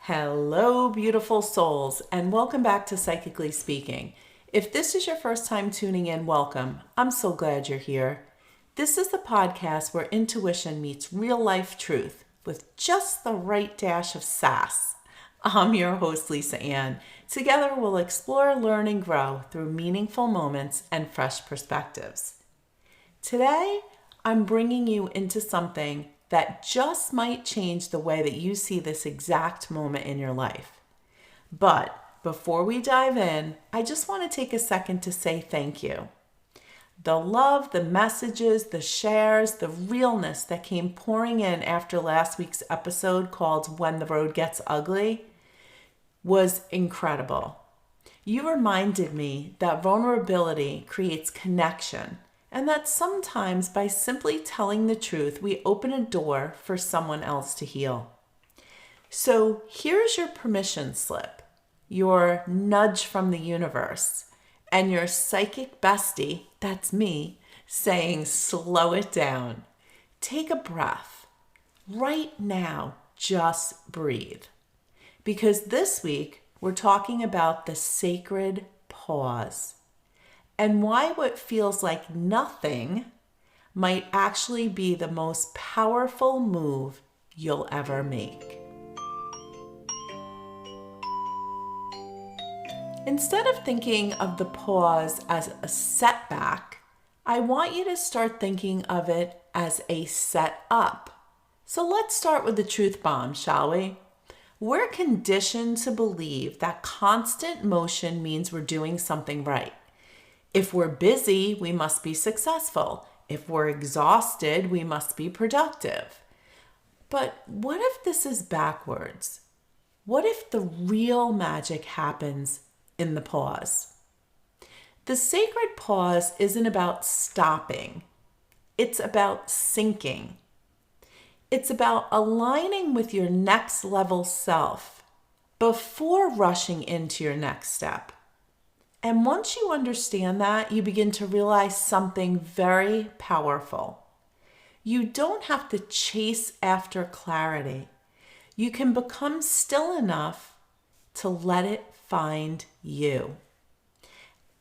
Hello, beautiful souls, and welcome back to Psychically Speaking. If this is your first time tuning in, welcome. I'm so glad you're here. This is the podcast where intuition meets real life truth with just the right dash of sass. I'm your host, Lisa Ann. Together, we'll explore, learn, and grow through meaningful moments and fresh perspectives. Today, I'm bringing you into something that just might change the way that you see this exact moment in your life. But before we dive in, I just want to take a second to say thank you. The love, the messages, the shares, the realness that came pouring in after last week's episode called When the Road Gets Ugly was incredible. You reminded me that vulnerability creates connection, and that sometimes by simply telling the truth, we open a door for someone else to heal. So here's your permission slip, your nudge from the universe, and your psychic bestie, that's me, saying slow it down. Take a breath. Right now, just breathe. Because this week, we're talking about the sacred pause. And why what feels like nothing might actually be the most powerful move you'll ever make. Instead of thinking of the pause as a setback, I want you to start thinking of it as a setup. So let's start with the truth bomb, shall we? We're conditioned to believe that constant motion means we're doing something right. If we're busy, we must be successful. If we're exhausted, we must be productive. But what if this is backwards? What if the real magic happens in the pause? The sacred pause isn't about stopping. It's about syncing. It's about aligning with your next level self before rushing into your next step. And once you understand that, you begin to realize something very powerful. You don't have to chase after clarity. You can become still enough to let it find you.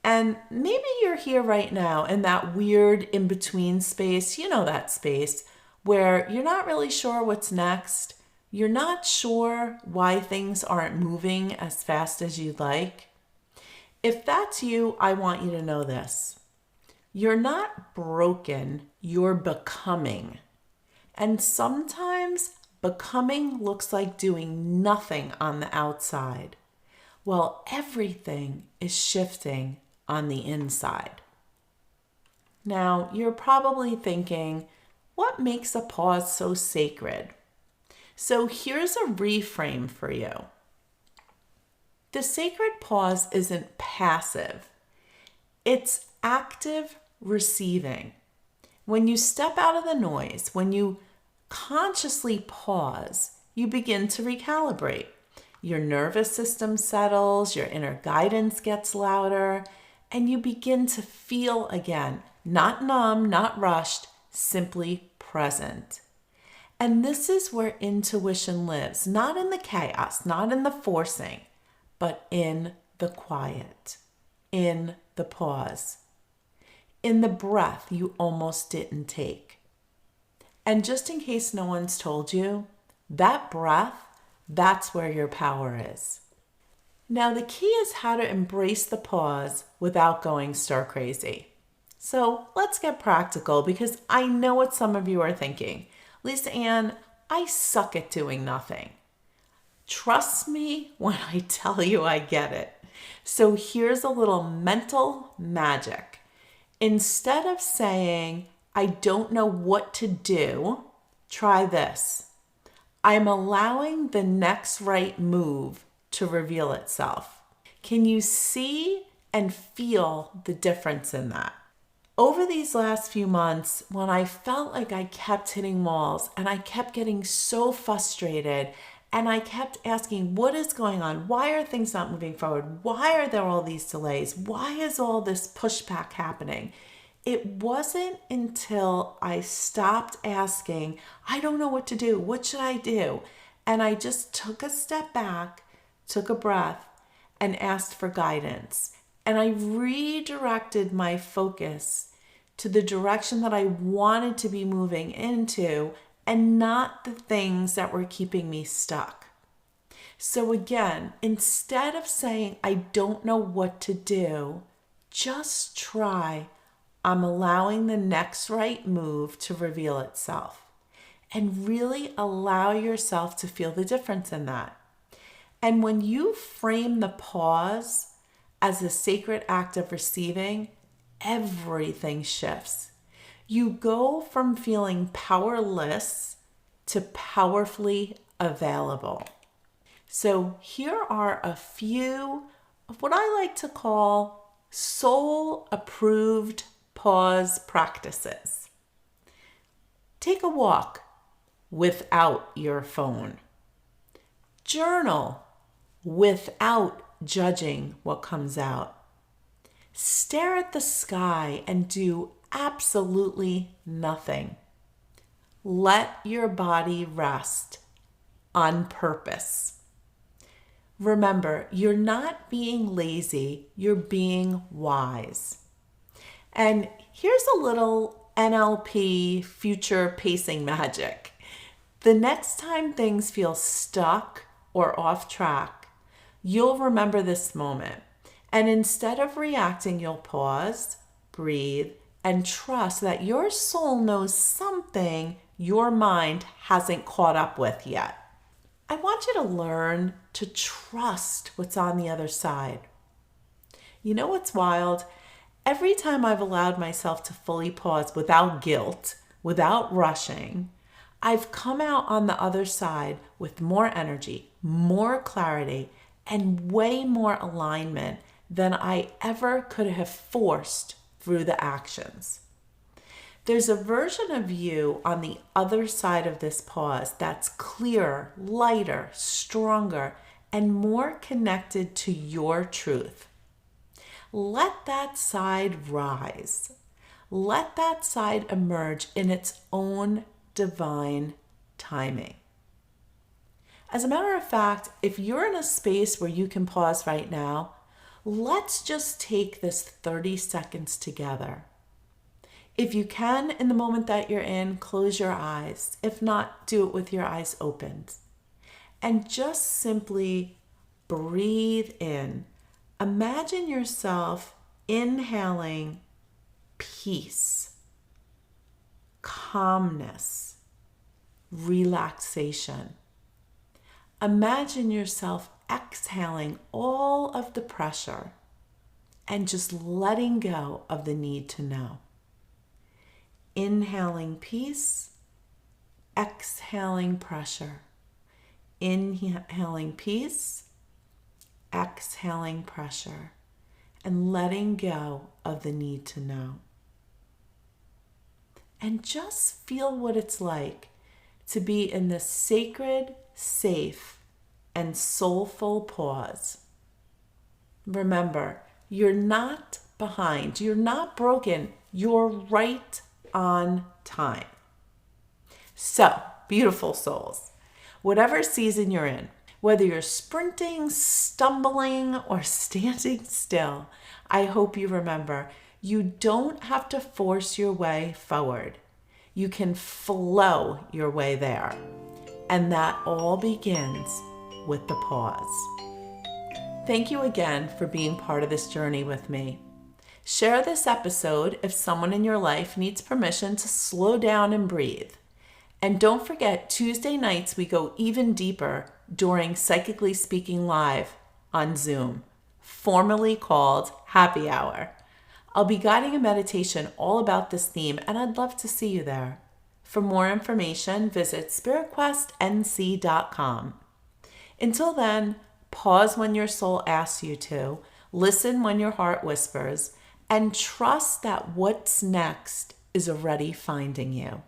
And maybe you're here right now in that weird in-between space, you know that space, where you're not really sure what's next. You're not sure why things aren't moving as fast as you'd like. If that's you, I want you to know this. You're not broken, you're becoming. And sometimes becoming looks like doing nothing on the outside, while everything is shifting on the inside. Now, you're probably thinking, what makes a pause so sacred? So here's a reframe for you. The sacred pause isn't passive. It's active receiving. When you step out of the noise, when you consciously pause, you begin to recalibrate. Your nervous system settles, your inner guidance gets louder, and you begin to feel again, not numb, not rushed, simply present. And this is where intuition lives, not in the chaos, not in the forcing, but in the quiet, in the pause, in the breath you almost didn't take. And just in case no one's told you, that breath, that's where your power is. Now the key is how to embrace the pause without going stir crazy. So let's get practical because I know what some of you are thinking. Lisa Ann, I suck at doing nothing. Trust me when I tell you I get it. So here's a little mental magic. Instead of saying, I don't know what to do, try this. I'm allowing the next right move to reveal itself. Can you see and feel the difference in that? Over these last few months, when I felt like I kept hitting walls and I kept getting so frustrated and I kept asking, what is going on? Why are things not moving forward? Why are there all these delays? Why is all this pushback happening? It wasn't until I stopped asking, I don't know what to do. What should I do? And I just took a step back, took a breath, and asked for guidance. And I redirected my focus to the direction that I wanted to be moving into and not the things that were keeping me stuck. So again, instead of saying, I don't know what to do, just try. I'm allowing the next right move to reveal itself. And really allow yourself to feel the difference in that. And when you frame the pause as a sacred act of receiving, everything shifts. You go from feeling powerless to powerfully available. So here are a few of what I like to call soul-approved pause practices. Take a walk without your phone. Journal without judging what comes out. Stare at the sky and do absolutely nothing. Let your body rest on purpose. Remember, you're not being lazy, you're being wise. And here's a little NLP future pacing magic. The next time things feel stuck or off track, you'll remember this moment. And instead of reacting, you'll pause, breathe, and trust that your soul knows something your mind hasn't caught up with yet. I want you to learn to trust what's on the other side. You know what's wild? Every time I've allowed myself to fully pause without guilt, without rushing, I've come out on the other side with more energy, more clarity, and way more alignment than I ever could have forced through the actions. There's a version of you on the other side of this pause that's clearer, lighter, stronger, and more connected to your truth. Let that side rise. Let that side emerge in its own divine timing. As a matter of fact, if you're in a space where you can pause right now, let's just take this 30 seconds together. If you can, in the moment that you're in, close your eyes. If not, do it with your eyes opened. And just simply breathe in. Imagine yourself inhaling peace, calmness, relaxation. Imagine yourself exhaling all of the pressure and just letting go of the need to know. Inhaling peace, exhaling pressure. Inhaling peace, exhaling pressure, and letting go of the need to know. And just feel what it's like to be in this sacred, safe, and soulful pause. Remember, you're not behind, you're not broken, you're right on time. So, beautiful souls, whatever season you're in, whether you're sprinting, stumbling, or standing still, I hope you remember you don't have to force your way forward. You can flow your way there. And that all begins with the pause. Thank you again for being part of this journey with me. Share this episode if someone in your life needs permission to slow down and breathe. And don't forget, Tuesday nights we go even deeper during Psychically Speaking Live on Zoom, formerly called Happy Hour. I'll be guiding a meditation all about this theme, and I'd love to see you there. For more information, visit spiritquestnc.com. Until then, pause when your soul asks you to, listen when your heart whispers, and trust that what's next is already finding you.